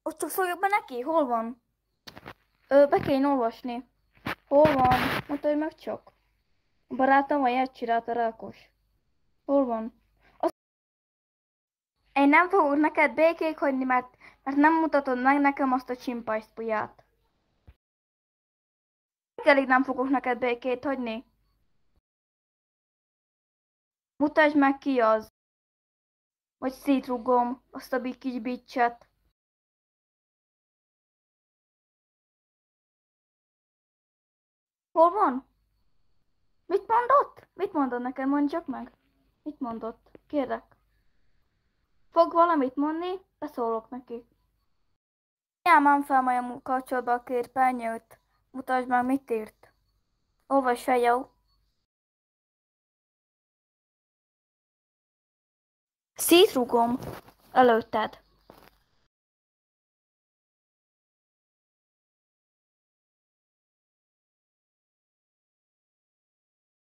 Ott csak szóljak be neki, hol van? Be kéne olvasni. Hol van? Mutatj meg csak. A barátom ilyet csinált a rákos. Hol van? Én nem fogok neked békék hagyni, mert nem mutatod meg nekem azt a csimpajszpuját. Reggelig nem fogok neked békét hagyni. Mutasd meg ki az. Vagy szétrugom azt a kis bicset. Hol van? Mit mondott? Mit mondott neked? Mondj csak meg. Mit mondott? Kérlek. Fog valamit mondni? Beszólok neki. Nyilván fel majd a kapcsolatba a képernyőt. Mutasd meg, mit írt. Olvasd fel, jó? Szétrugom előtted.